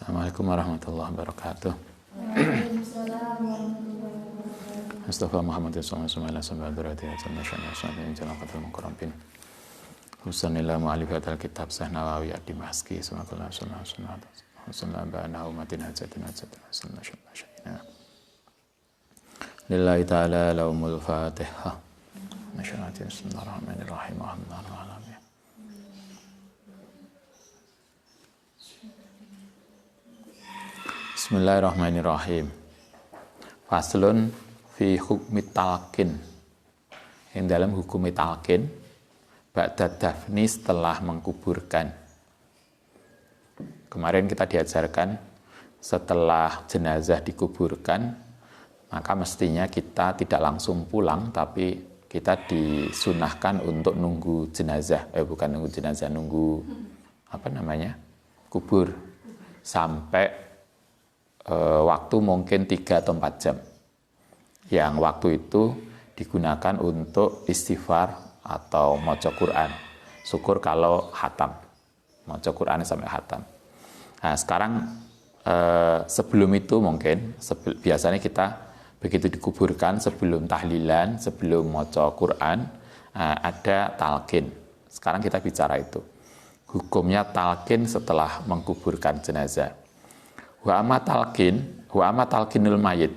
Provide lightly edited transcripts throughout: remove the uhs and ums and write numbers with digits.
Assalamualaikum warahmatullahi wabarakatuh. Mustafa Muhammad sallallahu alaihi wasallam. Husanillah mu'alifatal kitab Syekh Nawawi ad-Dimashqi sallallahu alaihi wasallam. Husanillah ba'ana umatin hajatin lillahi ta'ala laumul fatihah. Bismillahirrahmanirrahim. Bismillahirrahmanirrahim. Faslun fi hukmi talqin. Yang dalam hukum talqin ba'da dafni, setelah mengkuburkan. Kemarin kita diajarkan setelah jenazah dikuburkan, maka mestinya kita tidak langsung pulang, tapi kita disunahkan untuk nunggu jenazah. Bukan nunggu jenazah, nunggu kubur sampai waktu mungkin 3 atau 4 jam. Yang waktu itu digunakan untuk istighfar atau maca Quran. Syukur kalau khatam. Maca Quran sampai khatam. Nah, sekarang sebelum itu mungkin biasanya kita begitu dikuburkan, sebelum tahlilan, sebelum maca Quran, ada talqin. Sekarang kita bicara itu. Hukumnya talqin setelah mengkuburkan jenazah. Wa amma talqinul mayit.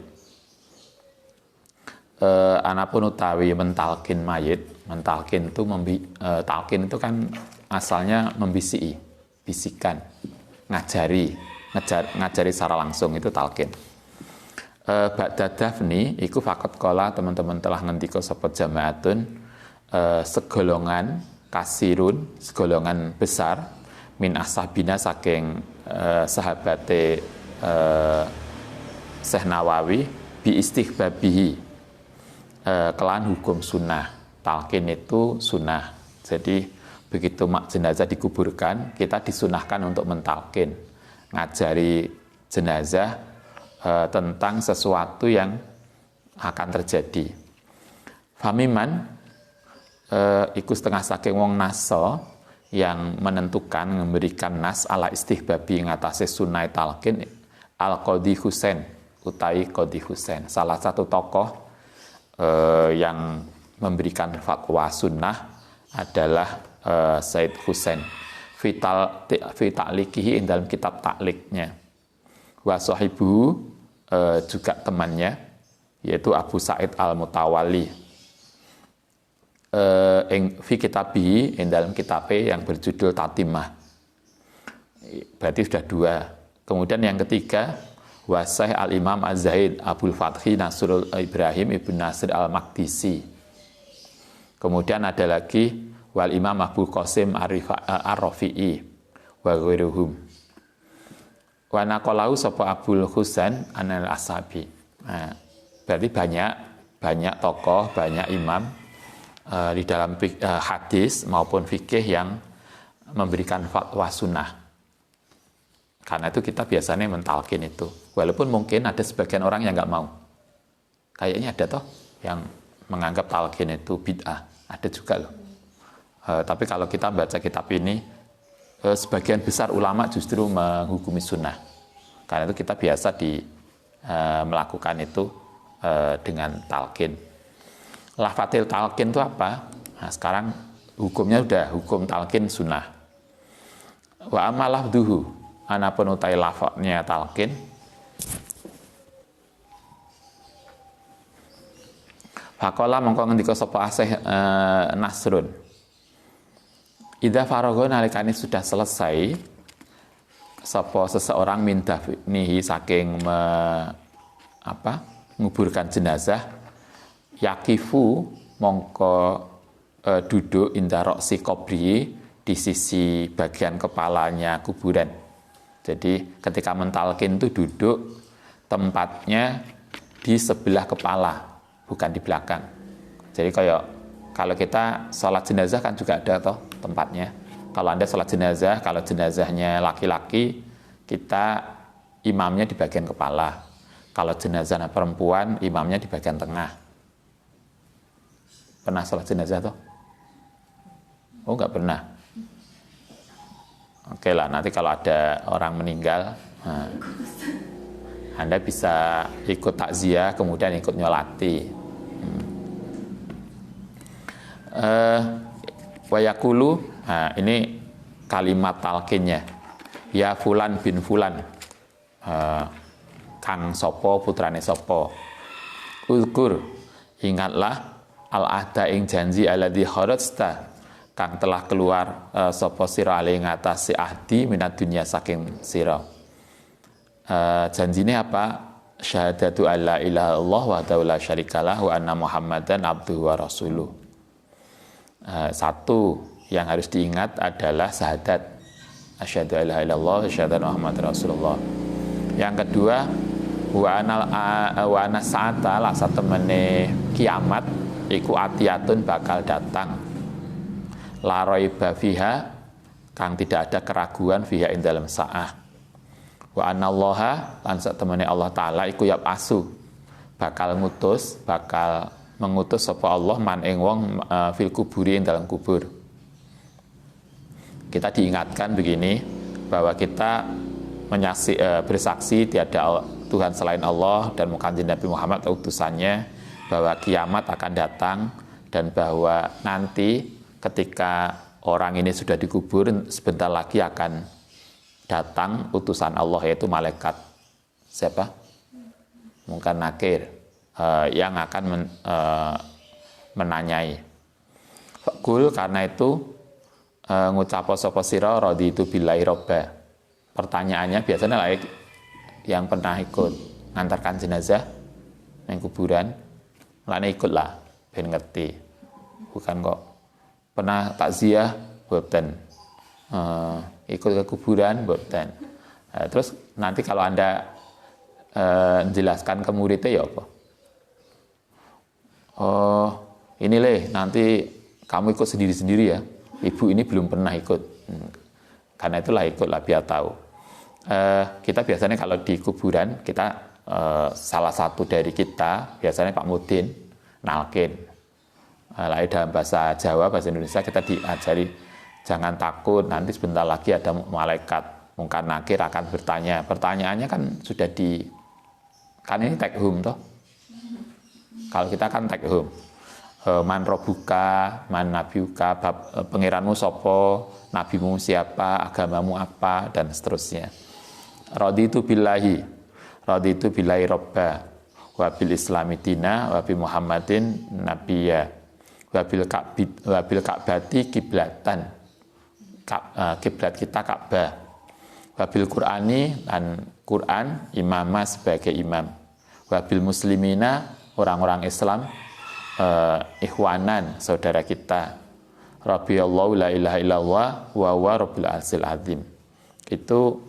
Anapun utawi mentalkin mayit, mentalkin itu kan asalnya membisiki, bisikan, ngajari secara langsung, itu talqin. Ba'da dafni iku faqat qala, teman-teman telah ngendika sapa jamaatun, segolongan kasirun, segolongan besar min ashabina, saking sahabate Syekh Nawawi, bi istihbabihi, kelan hukum sunnah. Talqin itu sunnah. Jadi begitu jenazah dikuburkan, kita disunahkan untuk mentalqin, ngajari jenazah tentang sesuatu yang akan terjadi. Famiman iku setengah saking wong naso, yang menentukan, memberikan nas ala istihbabi ngatasi sunai talqin, al-Qadhi Husain, utai Qadhi Husain, salah satu tokoh yang memberikan fatwa sunnah adalah Said Husain fi ta'liqihi, dalam kitab takliknya. Wa sahibu, juga temannya, yaitu Abu Sa'id Al-Mutawalli, fi kitabihi, dalam kitabnya yang berjudul Tatimah. Berarti sudah 2. Kemudian yang ketiga, Wasyih Al-Imam Az-Zahid Abul Fathi Nasrul Ibrahim Ibn Nasir Al-Maqdisi. Kemudian ada lagi Wal Imam Abu Qasim Ar-Rafi'i wa ghairuhum. Wa naqalahu sapa Abul Husain Anil Ashabi. Nah, berarti banyak tokoh, banyak imam di dalam hadis maupun fikih yang memberikan fatwa sunnah. Karena itu kita biasanya mentalkin itu. Walaupun mungkin ada sebagian orang yang nggak mau. Kayaknya ada toh yang menganggap talqin itu bid'ah. Ada juga loh. Tapi kalau kita baca kitab ini, sebagian besar ulama justru menghukumi sunnah. Karena itu kita biasa melakukan itu dengan talqin. Lafadzil talqin itu apa? Nah, sekarang hukumnya udah hukum talqin sunnah. Wa amalah duhu, anapun utai lafadznya talqin, faqala mongko ngendika sapa Syekh Nasrun, idza faragha, nalikane sudah selesai sapa seseorang min dafnihi, saking menguburkan jenazah, yakifu mongko duduk inda roksi qabri, di sisi bagian kepalanya kuburan. Jadi ketika mentalkin itu duduk tempatnya di sebelah kepala, bukan di belakang. Jadi kalau kita sholat jenazah kan juga ada toh tempatnya. Kalau Anda sholat jenazah, kalau jenazahnya laki-laki, kita imamnya di bagian kepala. Kalau jenazah perempuan, imamnya di bagian tengah. Pernah sholat jenazah toh? Oh, nggak pernah. Oke lah, nanti kalau ada orang meninggal, Nah, Anda bisa ikut takziah kemudian ikut nyolati. Wayakulu, nah ini kalimat talqinnya. Ya fulan bin fulan, kang sopo putrane sopo. Uzkur, ingatlah al-ahda ing janji alladzi kharajta, kang telah keluar sopo sira ali ngatasi ahdi minat dunia saking sira. Janjine apa? Syahadatu alla ilaha illallah wa la syarikalah wa anna muhammadan abduhu wa rasuluh. Satu yang harus diingat adalah syahadat asyhadu alla ilaha illallah wa asyhadu anna muhammadar rasulullah. Yang kedua, wa ana sa'ata la satemene kiamat iku atiyatun bakal datang. La raiba fiha, kang tidak ada keraguan fiha ing dalam sa'ah. Wa anallaha lan satemene Allah taala iku yab asu, bakal mengutus sapa Allah man ing wong fil kuburi ing dalam kubur. Kita diingatkan begini bahwa kita bersaksi tiada Tuhan selain Allah dan kanjeng Nabi Muhammad utusannya, bahwa kiamat akan datang dan bahwa nanti ketika orang ini sudah dikubur sebentar lagi akan datang utusan Allah, yaitu malaikat siapa? Mungkar Nakir yang akan menanyai. Fakul, karena itu ngucapo sapa sira raditu billahi robba. Pertanyaannya biasanya lah yang pernah ikut ngantarkan jenazah yang kuburan, lane ikut lah ben ngerti. Bukan kok pernah takziah boten, ikut ke kuburan boten. Terus nanti kalau Anda menjelaskan ke muridnya ya apa? Oh, ini nanti kamu ikut sendiri-sendiri ya. Ibu ini belum pernah ikut. Karena itulah ikutlah biar tahu. Kita biasanya kalau di kuburan, kita salah satu dari kita, biasanya Pak Mudin, nalkin. Dalam bahasa Jawa, bahasa Indonesia kita diajari, jangan takut, nanti sebentar lagi ada malaikat Mungkar Nakir akan bertanya. Pertanyaannya kan sudah kan ini take home toh. Kalau kita kan take home. Man robuka, man nabiuka, pengiranmu sopo, nabimu siapa, agamamu apa, dan seterusnya. Raditu billahi robba, wabil islami dina, wabil muhammadin nabiyya, wabil ka'bati kiblatan, kiblat kita Ka'bah, wabil qur'ani, dan Qur'an imamah sebagai imam, wabil muslimina, orang-orang Islam, ikhwanan, saudara kita. Rabbiyallahu la ilaha illallah wa huwa rabbul arsyil azim. Itu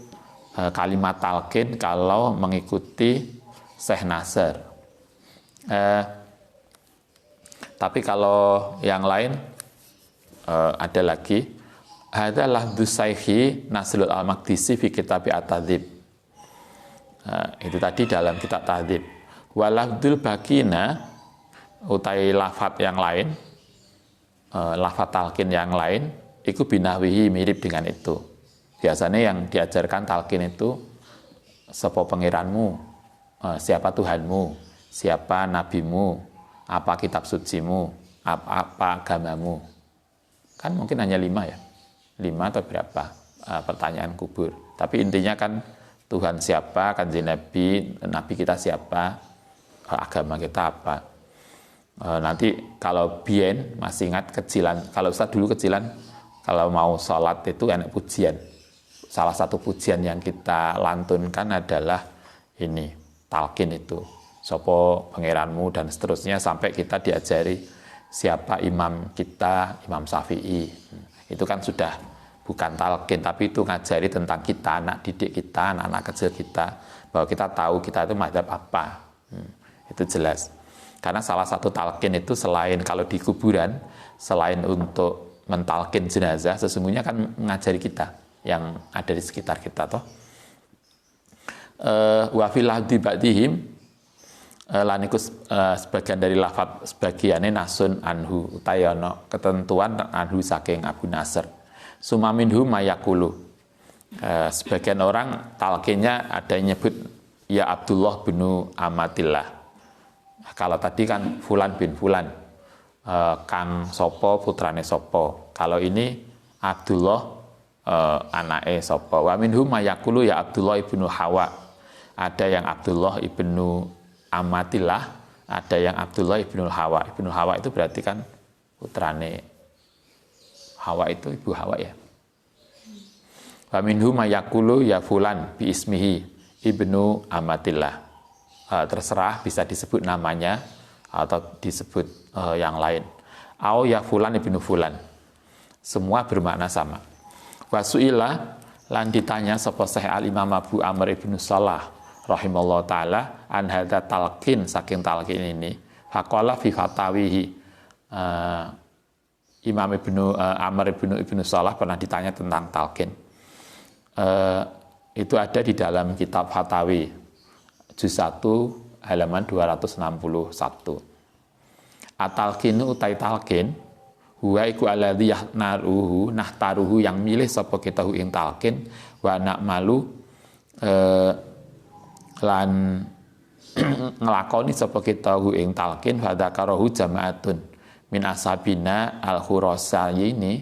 kalimat talqin kalau mengikuti Syekh Nasr. Tapi kalau yang lain ada lagi, hadza lafdzu Syekhi Nasrul Al-Maqdisi fi kitab At-Tadzib. Itu tadi dalam kitab Tadzib. Wa lafdzul bakina, utai lafat yang lain, lafat talqin yang lain, itu binahwihi, mirip dengan itu. Biasanya yang diajarkan talqin itu, sapa pengiranmu, siapa Tuhanmu, siapa nabimu, apa kitab sucimu, apa agamamu. Kan mungkin hanya 5 ya, 5 atau berapa pertanyaan kubur. Tapi intinya kan Tuhan siapa, kanjeng Nabi kita siapa, agama kita apa. Nanti kalau Bien masih ingat kecilan, kalau Ustaz dulu kecilan, kalau mau sholat itu enak pujian. Salah satu pujian yang kita lantunkan adalah ini, talqin itu. Sopo pangeranmu dan seterusnya, sampai kita diajari siapa imam kita, Imam Syafi'i. Itu kan sudah bukan talqin, tapi itu ngajari tentang kita, anak didik kita, anak-anak kecil kita, bahwa kita tahu kita itu mazhab apa. Itu jelas. Karena salah satu talqin itu selain kalau di kuburan, selain untuk mentalqin jenazah, sesungguhnya kan mengajari kita yang ada di sekitar kita toh. Wa fil lahdi ba'dihim, laniku sebagian dari lafaz sebagiannya nasun anhu, utayono ketentuan anhu saking Abu Nasr. Sumaminhu mayakulu, Sebagian orang talqinnya ada yang nyebut ya Abdullah bin Amatillah. Kalau tadi kan Fulan bin Fulan, Kang Sopo putrane Sopo. Kalau ini Abdullah anake Sopo. Wa minhum mayakulu ya Abdullah ibnu Hawa. Ada yang Abdullah ibnu Amatillah, ada yang Abdullah ibnu Hawa. Ibnu Hawa itu berarti kan putrane Hawa, itu ibu Hawa ya. Wa minhum mayakulu ya Fulan bi ismihi ibnu Amatillah. Terserah bisa disebut namanya atau disebut yang lain. Au ya Fulan ibnu Fulan. Semua bermakna sama. Wasuila lan ditanya sapa Syekh Al-Imam Abu Amr ibnu Salah rahimallahu taala an hadza talqin, saking talqin ini. Faqala fi fatawihi. Imam Ibnu Amr ibnu Salah pernah ditanya tentang talqin. Itu ada di dalam kitab Fatawi juz 1 halaman 261. At-talqinu utai talqin huwa iku alladzi nahtaruhu yang milih sapa kita ing talqin wa na'malu lan nglakoni sapa kita ing talqin fa dzakarahu jama'atun min ashabina al-Khurasani,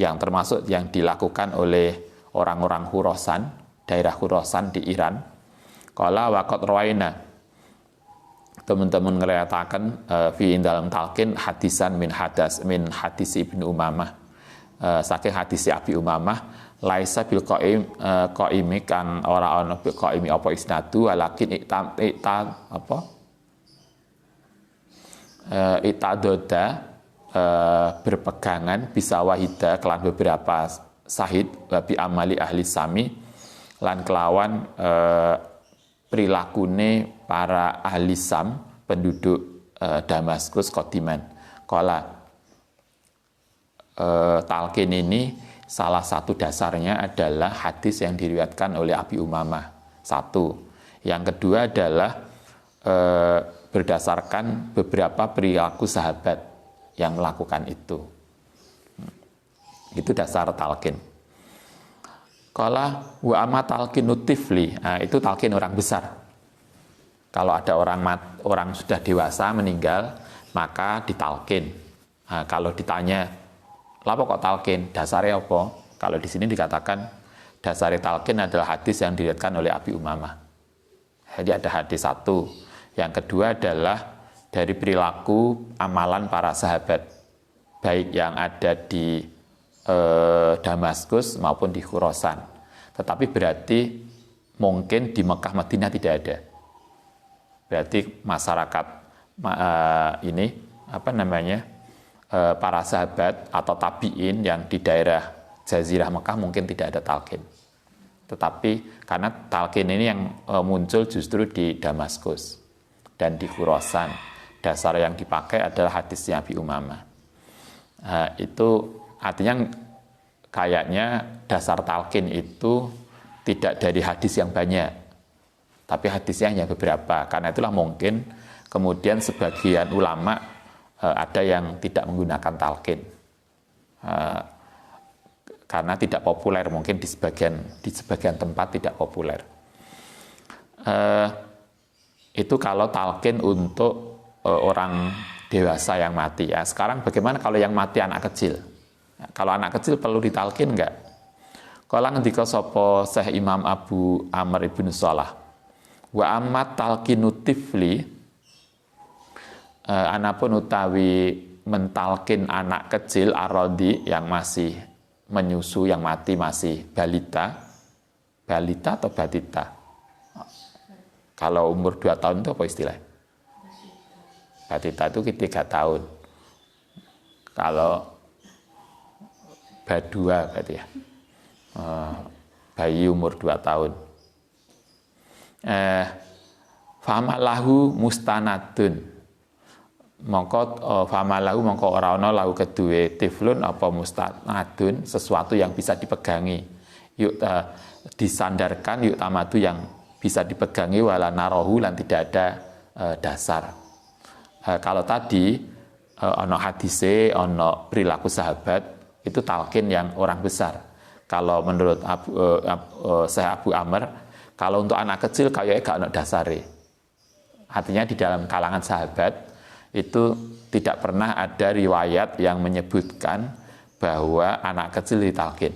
yang termasuk yang dilakukan oleh orang-orang Khurasan, daerah Khurasan di Iran. Qala waqad rawaina, teman-teman ngeriatakan fi dalam talqin hadisan min hadis Ibnu Umamah, saking hadis Abi Umamah, laisa bil qaimi kang ora ana bil qaimi apa isnadu walakin itadoda berpegangan bisa wahida kelan beberapa sahid wabi amali ahli sami lan kelawan prilakune para ahli Sam penduduk Damaskus Qadiman. Qala talqin ini salah satu dasarnya adalah hadis yang diriwayatkan oleh Abi Umamah. Satu. Yang kedua adalah berdasarkan beberapa perilaku sahabat yang melakukan itu. Itu dasar talqin. Qala wa amma talqinu tifli, itu talqin orang besar. Kalau ada orang sudah dewasa meninggal, maka ditalqin. Kalau ditanya, "Lapa kok talqin? Dasarnya apa?" Kalau di sini dikatakan dasarnya talqin adalah hadis yang diriwayatkan oleh Abi Umamah. Jadi ada hadis satu. Yang kedua adalah dari perilaku amalan para sahabat, baik yang ada di Damaskus maupun di Khurasan. Tetapi berarti mungkin di Mekah Madinah tidak ada. Berarti masyarakat ini para sahabat atau tabi'in yang di daerah Jazirah Mekah mungkin tidak ada talqin. Tetapi karena talqin ini yang muncul justru di Damaskus dan di Khurasan, dasar yang dipakai adalah hadisnya Abi Umamah. Itu artinya kayaknya dasar talqin itu tidak dari hadis yang banyak, tapi hadisnya hanya beberapa. Karena itulah mungkin kemudian sebagian ulama ada yang tidak menggunakan talqin karena tidak populer, mungkin di sebagian tempat tidak populer. Itu kalau talqin untuk orang dewasa yang mati ya. Sekarang bagaimana kalau yang mati anak kecil? Kalau anak kecil perlu ditalqin enggak? Kala ngendika sapa Syekh Imam Abu Amr ibnu Salah, wa ammat talqinu tifli, anapun utawi mentalkin anak kecil arodi yang masih menyusu, yang mati masih balita atau batita. Kalau umur 2 tahun itu apa istilah? Batita itu 3 tahun. Kalau badua berarti ya, bayi umur 2 tahun. Famalahu mustanadun, mongko ora ana lahu kedue tiflun apa mustanadun, sesuatu yang bisa dipegangi, disandarkan, yuk tamatu yang bisa dipegangi, wala narohu lan tidak ada dasar. Kalau tadi ono hadise, ono perilaku sahabat, itu talqin yang orang besar. Kalau menurut Syekh Abu Amr, kalau untuk anak kecil kayaknya gak ada dasare. Artinya di dalam kalangan sahabat itu tidak pernah ada riwayat yang menyebutkan bahwa anak kecil ditalkin.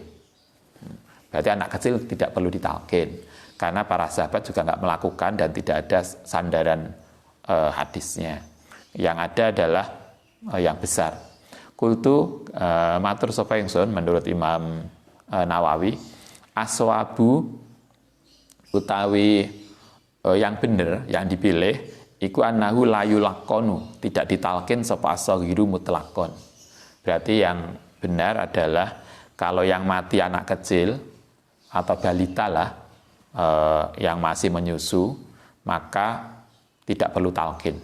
Berarti anak kecil tidak perlu ditalkin, karena para sahabat juga nggak melakukan dan tidak ada sandaran hadisnya. Yang ada adalah yang besar. Kultu matur sapa ingsun menurut Imam Nawawi, aswabu utawi yang benar, yang dipilih iku annahu layu lakonu, tidak ditalkin sapa as-saghiru mutlaqon. Berarti yang benar adalah kalau yang mati anak kecil atau balita lah yang masih menyusu, maka tidak perlu talkin.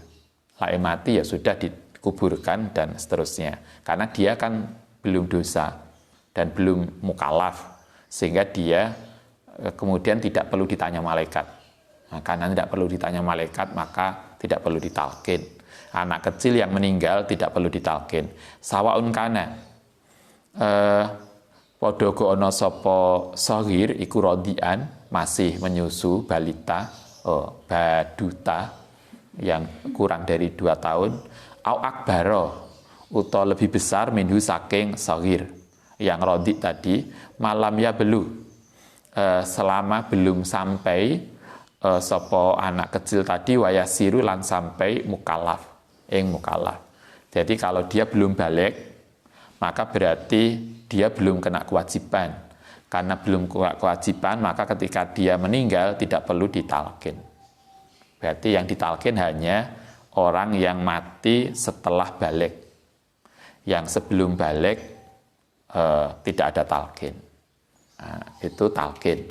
Lain mati ya sudah dikuburkan dan seterusnya. Karena dia kan belum dosa dan belum mukallaf, sehingga dia kemudian tidak perlu ditanya malaikat. Nah, karena tidak perlu ditanya malaikat, maka tidak perlu ditalkin. Anak kecil yang meninggal tidak perlu ditalkin. Sawaun kana padha ana sapa saghir iku rodian, masih menyusu, balita, baduta yang kurang dari 2 tahun, au akbaro atau lebih besar minhu saking saghir. Yang rodi tadi malam ya selama belum sampai sapa anak kecil tadi wayasiru lan sampai mukallaf, mukallaf. Jadi kalau dia belum balik, maka berarti dia belum kena kewajiban. Karena belum kena kewajiban, maka ketika dia meninggal tidak perlu ditalkin. Berarti yang ditalkin hanya orang yang mati setelah balik. Yang sebelum balik tidak ada talkin. Nah, itu talkin.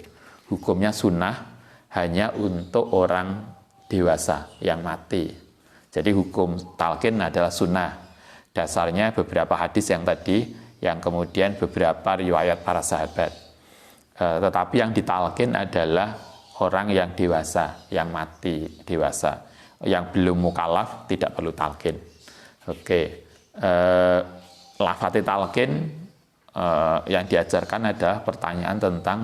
Hukumnya sunnah hanya untuk orang dewasa yang mati. Jadi hukum talkin adalah sunnah. Dasarnya beberapa hadis yang tadi, yang kemudian beberapa riwayat para sahabat. Tetapi yang ditalkin adalah orang yang dewasa, yang mati dewasa. Yang belum mukallaf tidak perlu talkin. Oke. Lafati talkin yang diajarkan adalah pertanyaan tentang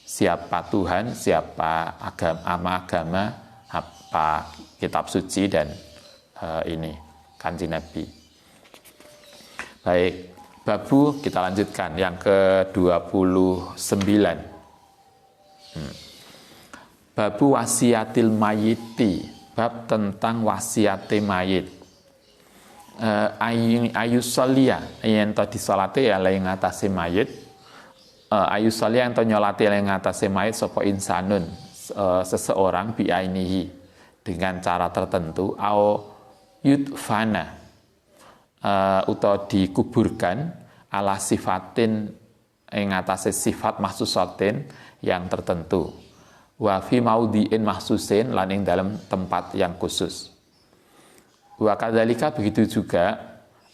siapa Tuhan, siapa agama, apa kitab suci, dan ini Kanjeng Nabi. Baik, babu kita lanjutkan yang ke-29. Babu wasiatil mayiti, bab tentang wasiate mayit. Ayusolia yen to disolate ya ing ngatasi mayit, ayusolia yen to nyolati ing ngatasi mayit sapa insanun, seseorang biainihi dengan cara tertentu, au yudfana utawa dikuburkan ala sifatin ing ngatasi sifat mahsusatin yang tertentu, wa fi maudhi'in mahsusin lan ing dalam tempat yang khusus. Wa kadzalika begitu juga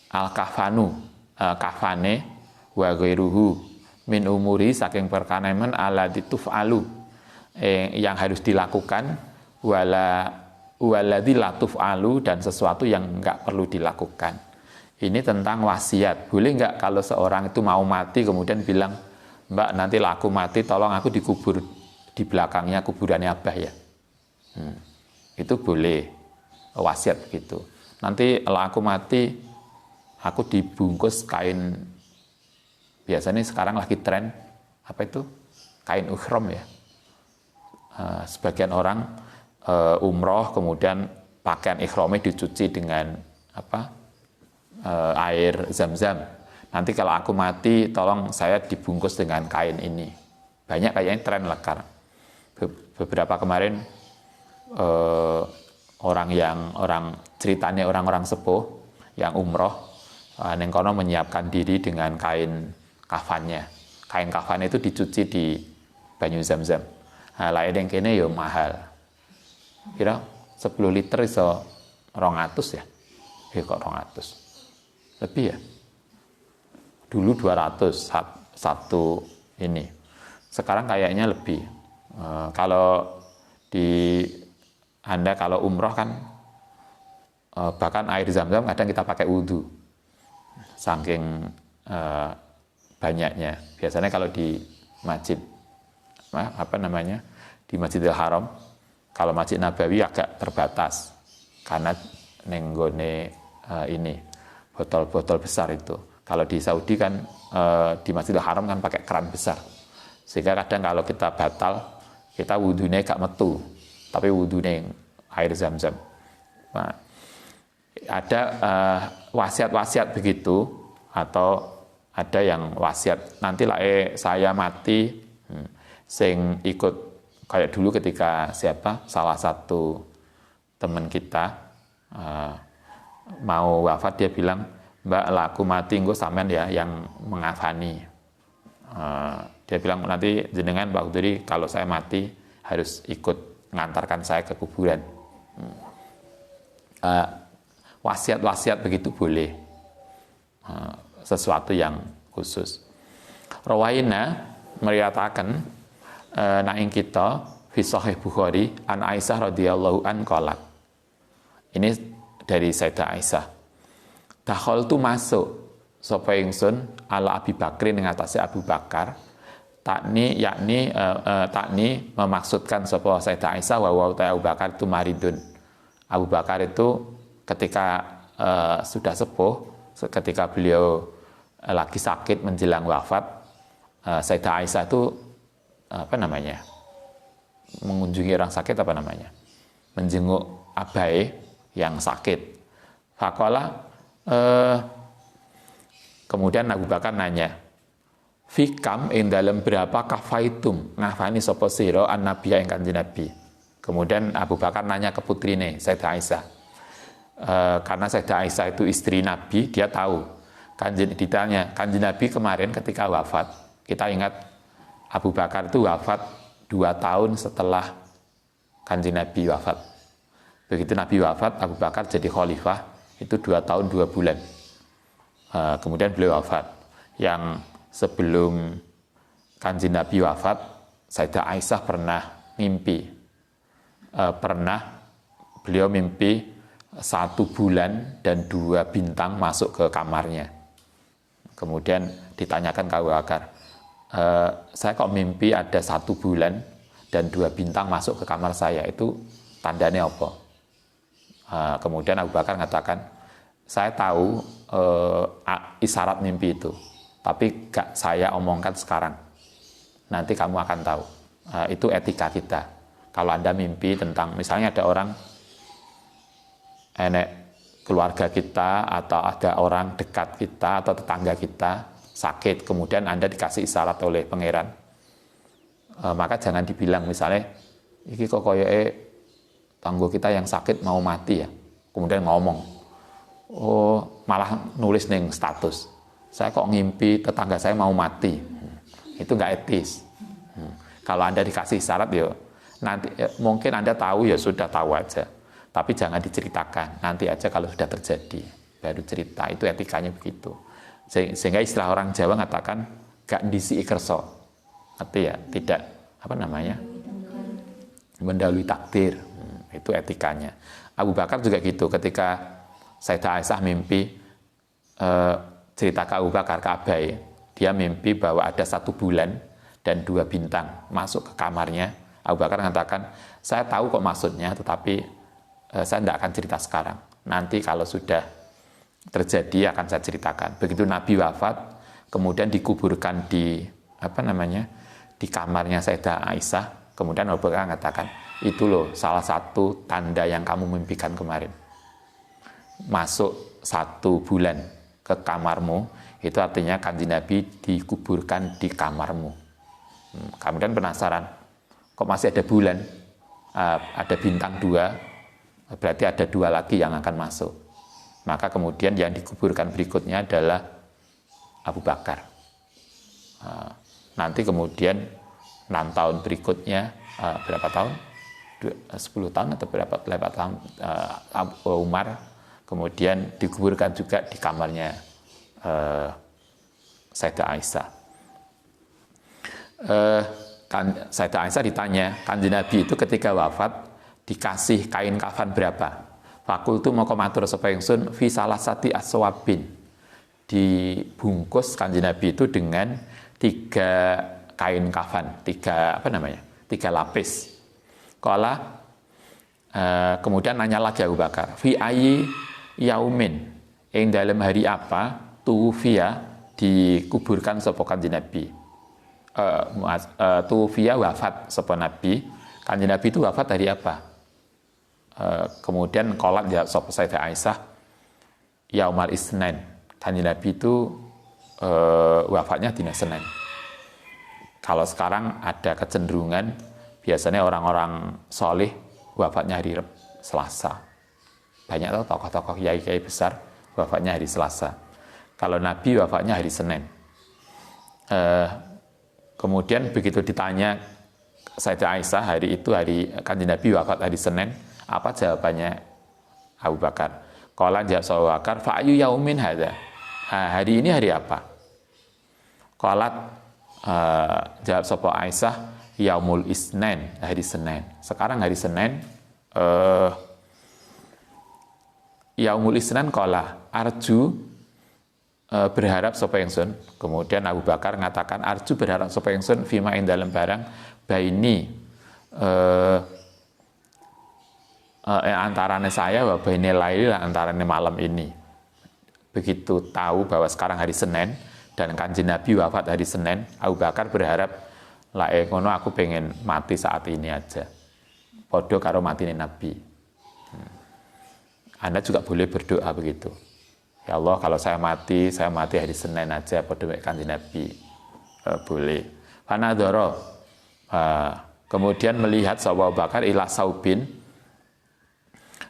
al-kafanu, kafane wa ghairuhu min umuri saking perkanemen ala dituf'alu yang harus dilakukan, waladzi la tuf'alu dan sesuatu yang enggak perlu dilakukan. Ini tentang wasiat. Boleh enggak kalau seorang itu mau mati kemudian bilang, "Mbak, nanti aku mati tolong aku dikubur di belakangnya kuburannya Abah ya." Itu boleh wasiat begitu. Nanti kalau aku mati, aku dibungkus kain, biasanya sekarang lagi tren, apa itu? Kain ihram ya. Sebagian orang umroh, kemudian pakaian ihramnya dicuci dengan air zam-zam. Nanti kalau aku mati, tolong saya dibungkus dengan kain ini. Banyak kayaknya tren lekar. Beberapa kemarin, ceritanya orang-orang sepuh yang umroh ning kono menyiapkan diri dengan kain kafannya. Kain kafan itu dicuci di banyu zam-zam. Nah, lain yang kene ya mahal. Kira 10 liter iso 200 ya. Kok 200. Lebih ya. Dulu 200 satu ini. Sekarang kayaknya lebih. Kalau kalau umroh kan bahkan air zam-zam kadang kita pakai wudhu, saking banyaknya. Biasanya kalau di masjid di Masjidil Haram, kalau Masjid Nabawi agak terbatas karena nenggone ini botol-botol besar itu. Kalau di Saudi kan di Masjidil Haram kan pakai keran besar, sehingga kadang kalau kita batal, kita wudhunya gak metu, tapi wudhunya air zam-zam. Nah, ada wasiat-wasiat begitu, atau ada yang wasiat nanti lah saya mati sing ikut, kayak dulu ketika salah satu teman kita mau wafat, dia bilang, Mbak, laku mati engko sampean ya yang mengafani. Dia bilang, nanti jenengan Pak Huduri kalau saya mati harus ikut mengantarkan saya ke kuburan. Wasiat-wasiat begitu boleh, sesuatu yang khusus. Rawaina meriwayataken naing kita fi Sahih Bukhari an Aisyah radhiyallahu an qalat. Ini dari Sayyidah Aisyah. Dakhal tu masuk sapa ingsun ala Abi Bakrin ing atase Abu Bakar. Takni memaksudkan sapa Sayyidah Aisyah wa Abu Bakar itu maridun. Abu Bakar itu ketika sudah sepuh, ketika beliau lagi sakit menjelang wafat, Sayyidah Aisyah itu mengunjungi orang sakit, menjenguk abai yang sakit. Faqala, kemudian Abu Bakar nanya, fikam ing dalam berapa kafaitum ngafani sapa sira an nabiya ing Kanjeng Nabi. Kemudian Abu Bakar nanya ke putrine Sayyidah Aisyah. Karena Sayyidah Aisyah itu istri Nabi, dia tahu. Ditanya, Kanjeng Nabi kemarin ketika wafat, kita ingat Abu Bakar itu wafat 2 tahun setelah Kanjeng Nabi wafat. Begitu Nabi wafat, Abu Bakar jadi khalifah, itu 2 tahun 2 bulan. Kemudian beliau wafat. Yang sebelum Kanjeng Nabi wafat, Sayyidah Aisyah pernah mimpi. Beliau mimpi 1 bulan dan 2 bintang masuk ke kamarnya. Kemudian ditanyakan ke Abu Bakar, saya kok mimpi ada 1 bulan dan 2 bintang masuk ke kamar saya, itu tandanya apa? Kemudian Abu Bakar mengatakan, saya tahu isyarat mimpi itu, tapi gak saya omongkan sekarang. Nanti kamu akan tahu. Itu etika kita. Kalau Anda mimpi tentang, misalnya ada orang, keluarga kita, atau ada orang dekat kita, atau tetangga kita sakit, kemudian Anda dikasih isyarat oleh pangeran, maka jangan dibilang misalnya, iki kok koyoke tanggo kita yang sakit mau mati ya, kemudian ngomong, malah nulis ning status, saya kok ngimpi tetangga saya mau mati. Itu nggak etis. Kalau Anda dikasih isyarat, ya nanti mungkin Anda tahu, ya sudah tahu aja, tapi jangan diceritakan, nanti aja kalau sudah terjadi baru cerita. Itu etikanya begitu. Sehingga istilah orang Jawa mengatakan gak ndisi kerso, artinya tidak mendahului takdir. Itu etikanya. Abu Bakar juga gitu, ketika Sayyidah Aisyah mimpi, cerita ke Abu Bakar, ke abai, dia mimpi bahwa ada 1 bulan dan 2 bintang masuk ke kamarnya. Abu Bakar mengatakan, saya tahu kok maksudnya, tetapi saya tidak akan cerita sekarang. Nanti kalau sudah terjadi akan saya ceritakan. Begitu Nabi wafat, kemudian dikuburkan di di kamarnya Sayyidah Aisyah. Kemudian Abu Bakar mengatakan, itu loh salah satu tanda yang kamu mimpikan kemarin. Masuk 1 bulan ke kamarmu, itu artinya Kanjeng Nabi dikuburkan di kamarmu. Kemudian penasaran, kok masih ada bulan, ada bintang 2, berarti ada 2 lagi yang akan masuk. Maka kemudian yang dikuburkan berikutnya adalah Abu Bakar. Nanti kemudian 6 tahun berikutnya, berapa tahun? 10 tahun atau berapa tahun, Umar, kemudian dikuburkan juga di kamarnya Sayyidah Aisyah. Sayyidah Aisyah ditanya, Kanjeng Nabi itu ketika wafat dikasih kain kafan berapa? Fakultu maka matur sapa ingsun fi salasati aswabin, dibungkus Kanjeng Nabi itu dengan 3 kain kafan, 3 lapis. Kemudian nanya lagi Abu Bakar, fi ayyi yaumin, yang dalam hari apa tuwfiya dikuburkan sapa Kanjeng Nabi. Tuwfiya wafat sapa Nabi. Kanjeng Nabi itu wafat hari apa? Kemudian qolat jawab sapa Sayyidah Aisyah, yaumal isnin. Kanjeng Nabi itu wafatnya di Senin. Kalau sekarang ada kecenderungan biasanya orang-orang solih wafatnya hari Selasa. Banyak tuh tokoh-tokoh kiai-kiai besar wafatnya hari Selasa. Kalau Nabi wafatnya hari Senin. Kemudian begitu ditanya Sayyidah Aisyah hari Kanjeng Nabi wafat hari Senin, apa jawabannya Abu Bakar? Qala jawab Abu Bakar, fa ayu yaumin hadza. Hari ini hari apa? Qalat jawab sapa Aisyah, yaumul isnin, hari Senin. Sekarang hari Senin, yaumul isnin qala arju, berharap sapa ingsun. Kemudian Abu Bakar mengatakan arju berharap sapa ingsun fima ing dalam barang baini antarane saya wa baini laili antarane malam ini. Begitu tahu bahwa sekarang hari Senin dan Kanjeng Nabi wafat hari Senin, Abu Bakar berharap ngono aku pengen mati saat ini aja. Podo karo matine Nabi. Anda juga boleh berdoa begitu. Ya Allah, kalau saya mati hari Senin aja podo mek Kanjeng Nabi. Boleh. Fanadoro. Kemudian melihat sapa Abu Bakar ila saubin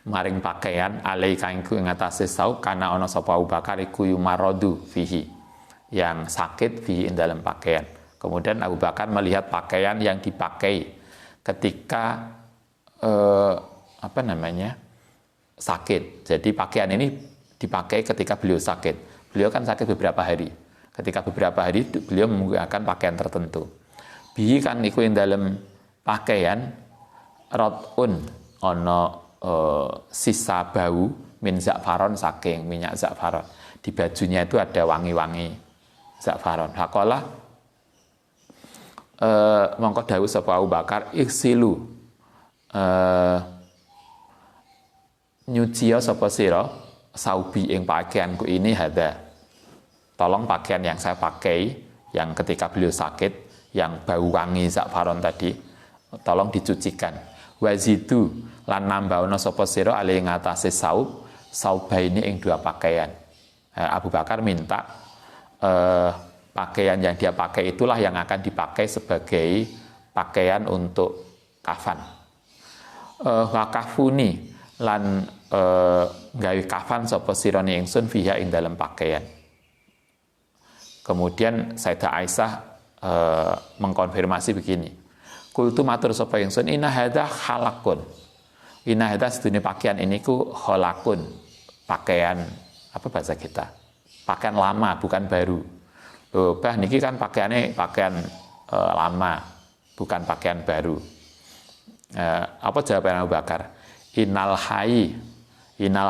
maring pakaian alai kaingku ing atase saub kana ana sapa Abu Bakar iku yumaradu fihi, yang sakit fihi ing dalam pakaian. Kemudian Abu Bakar melihat pakaian yang dipakai ketika sakit. Jadi pakaian ini dipakai ketika beliau sakit. Beliau kan sakit beberapa hari. Ketika beberapa hari beliau menggunakan pakaian tertentu. Bihi kan iku ing dalam pakaian rotun ono sisa bau min za'faron saking minyak za'faron. Di bajunya itu ada wangi-wangi za'faron. Hakolah mongko dawuh sapa Abu Bakar iksilu nyuciya sapa sira saubi ing pakaianku ini hada. Tolong pakaian yang saya pakai yang ketika beliau sakit yang bau wangi za'faron tadi tolong dicucikan. Wazidu lan nambahono sapa sira ali ing atase saubaini ing 2 pakaian. Abu Bakar minta pakaian yang dia pakai itulah yang akan dipakai sebagai pakaian untuk kafan. Wakafuni lan gawe kafan sapa sira ni ingsun fiha ing dalam pakaian. Kemudian Sayyidah Aisyah mengkonfirmasi begini. Kultu matur sapa ingsun inna hadza khalaqun. Inna hadza sedune pakaian ini ku khalaqun. Pakaian apa bahasa kita? Pakaian lama bukan baru. Loh, bah niki kan pakaiannya pakaian lama, bukan pakaian baru. Apa jawaban Abu Bakar? Innal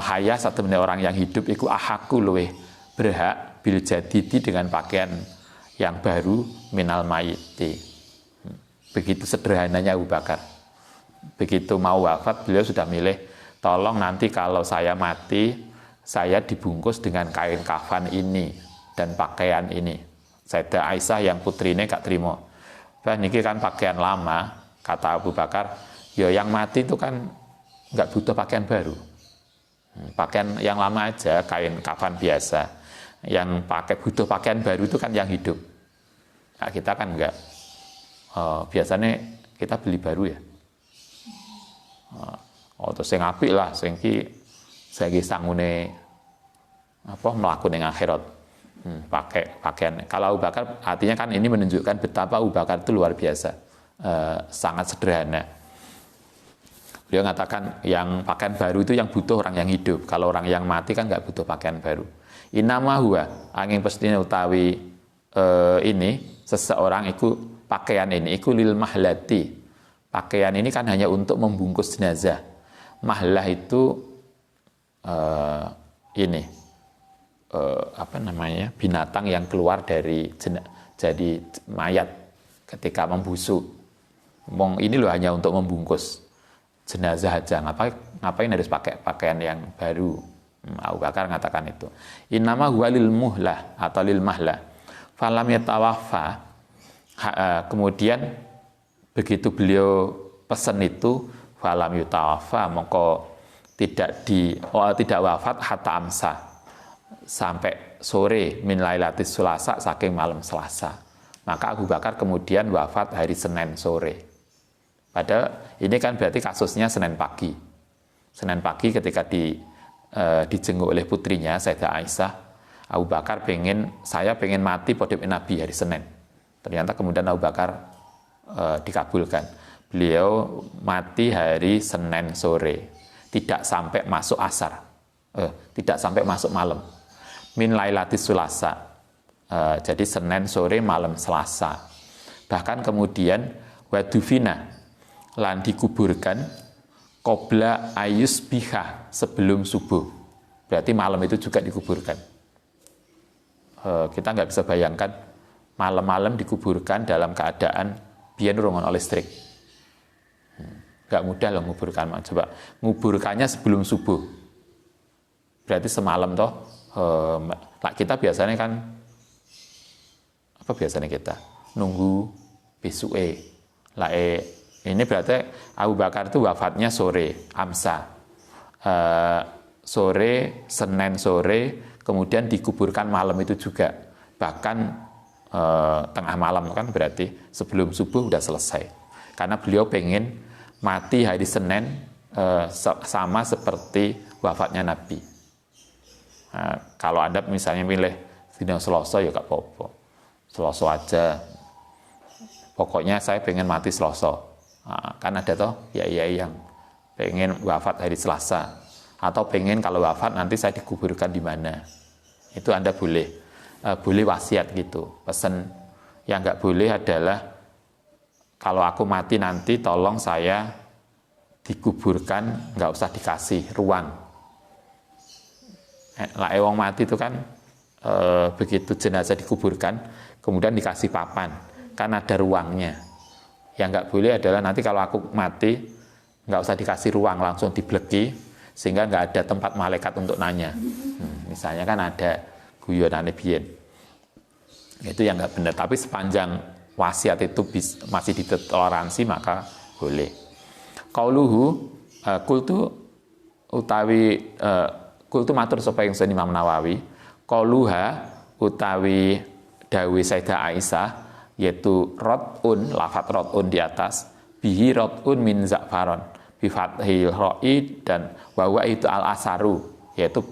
hayya satemene orang yang hidup iku ahaku luweh berhak bil jadidi dengan pakaian yang baru minal mayiti. Begitu sederhananya Abu Bakar. Begitu mau wafat, beliau sudah milih, tolong nanti kalau saya mati, saya dibungkus dengan kain kafan ini dan pakaian ini. Sayyidah Aisyah yang putrinya gak terima. Bah niki kan pakaian lama, kata Abu Bakar, ya yang mati itu kan nggak butuh pakaian baru. Pakaian yang lama aja, kain kafan biasa. Yang butuh pakaian baru itu kan yang hidup. Nah, kita kan enggak. Biasanya kita beli baru ya. Terus sing apik lah, sing ki sangune mlaku ning akhirat. Pakai pakaian. Kalau Abu Bakar artinya kan ini menunjukkan betapa Abu Bakar itu luar biasa. Sangat sederhana. Beliau mengatakan yang pakaian baru itu yang butuh orang yang hidup. Kalau orang yang mati kan nggak butuh pakaian baru. Inama huwa angin pestine utawi ini seseorang itu pakaian ini iku lil mahlati. Pakaian ini kan hanya untuk membungkus jenazah. Mahlah itu binatang yang keluar dari jadi mayat ketika membusuk. Ini loh hanya untuk membungkus jenazah aja, ngapain harus pakai pakaian yang baru. Abu Bakar mengatakan itu. Innama huwa lil muhlah atau lil mahlah. Falam yatawaffa. Kemudian begitu beliau pesan itu, falam yutawaffa, mongko tidak wafat hatta amsa, sampai sore min lailatis sulasa, saking malam Selasa. Maka Abu Bakar kemudian wafat hari Senin sore. Padahal ini kan berarti kasusnya Senin pagi. Senin pagi ketika dijenguk oleh putrinya Sayyidah Aisyah, Abu Bakar saya pengen mati pada Nabi hari Senin. Ternyata kemudian Abu Bakar dikabulkan. Beliau mati hari Senin sore, tidak sampai masuk asar, tidak sampai masuk malam. Min lailatis sulasa, jadi Senin sore malam Selasa. Bahkan kemudian wadufina, lan dikuburkan qobla ayus biha, sebelum subuh. Berarti malam itu juga dikuburkan. Kita nggak bisa bayangkan malam-malam dikuburkan dalam keadaan biyen rongon listrik. Nggak mudah loh nguburkan. Coba nguburkannya sebelum subuh. Berarti semalam toh. Kita biasanya kan apa biasanya kita nunggu besok ini berarti Abu Bakar itu wafatnya sore amsa, sore Senin sore, kemudian dikuburkan malam itu juga, bahkan tengah malam kan berarti sebelum subuh udah selesai, karena beliau pengen mati hari Senin sama seperti wafatnya Nabi. Kalau Anda misalnya milih dina Selasa ya gak apa-apa, Selasa aja, pokoknya saya pengen mati Selasa. Kan ada toh yang pengen wafat hari Selasa, atau pengen kalau wafat nanti saya dikuburkan di mana. Itu Anda boleh wasiat gitu. Pesan yang nggak boleh adalah kalau aku mati nanti tolong saya dikuburkan, nggak usah dikasih ruang. Wong mati itu kan begitu jenazah dikuburkan kemudian dikasih papan, kan ada ruangnya. Yang nggak boleh adalah nanti kalau aku mati nggak usah dikasih ruang, langsung dibleki sehingga nggak ada tempat malaikat untuk nanya. Misalnya kan ada guyonane biyen. Itu yang nggak benar. Tapi sepanjang wasiat itu masih ditoleransi maka boleh. Qauluhu kultu matur sapa ingsun Imam Nawawi, qauluha utawi dawe Sayyidah Aisyah, yaitu rotun, lafat rotun di atas, bihi rotun min za'faron, bi fathil ra'i, dan wawa itu al-asaru, yaitu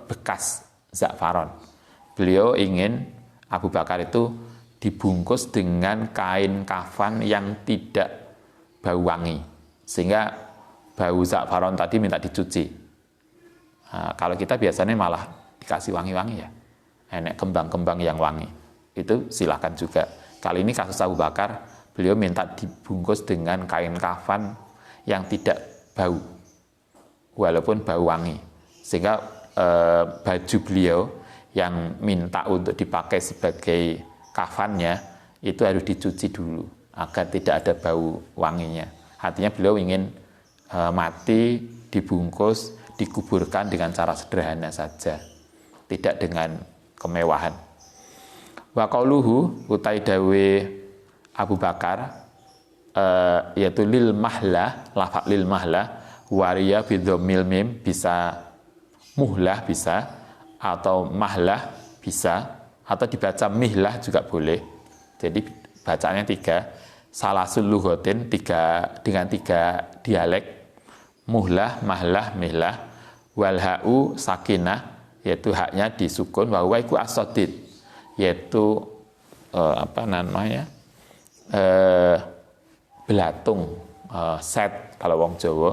bekas za'faron. Beliau ingin Abu Bakar itu dibungkus dengan kain kafan yang tidak bau wangi, sehingga bau za'faron tadi minta dicuci. Kalau kita biasanya malah dikasih wangi-wangi ya, enak kembang-kembang yang wangi, itu silakan juga. Kali ini kasus Abu Bakar, beliau minta dibungkus dengan kain kafan yang tidak bau, walaupun bau wangi, sehingga baju beliau yang minta untuk dipakai sebagai kafannya itu harus dicuci dulu agar tidak ada bau wanginya. Artinya beliau ingin mati dibungkus, dikuburkan dengan cara sederhana saja, tidak dengan kemewahan. Wa qauluhu utai dawe Abu Bakar, yaitu lil mahlah, lafaz lil mahlah, waria bidhammil mim, bisa muhlah bisa, atau mahlah bisa, atau dibaca mihlah juga boleh. Jadi bacanya tiga, salasul lughatin, dengan tiga dialek, muhlah, mahlah, mihlah, walha'u sakinah, yaitu haknya disukun, wa huwa iku as-sadid, yaitu belatung, set kalau wong Jawa,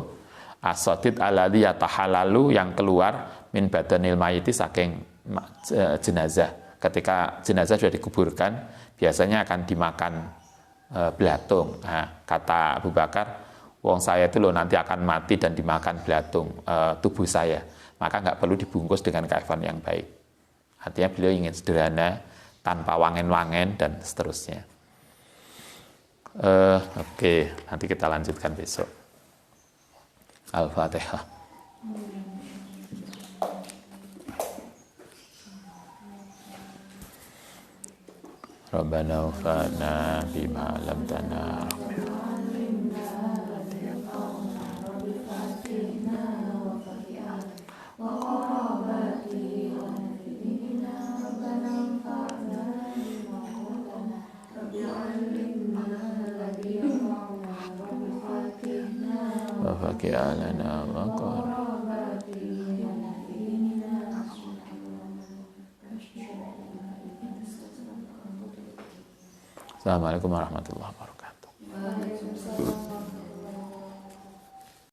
as-sadid alladzi yatahalalu, yang keluar min badanil mayiti, saking jenazah. Ketika jenazah sudah dikuburkan biasanya akan dimakan belatung. Kata Abu Bakar, wong saya itu loh nanti akan mati dan dimakan belatung tubuh saya. maka nggak perlu dibungkus dengan kearifan yang baik. Artinya beliau ingin sederhana, tanpa wangen-wangen dan seterusnya. Oke, nanti kita lanjutkan besok. Al-Fatihah. Rabbana wafa'na bima lamtana. Wafaqi alana wa qara. Assalamualaikum warahmatullahi wabarakatuh.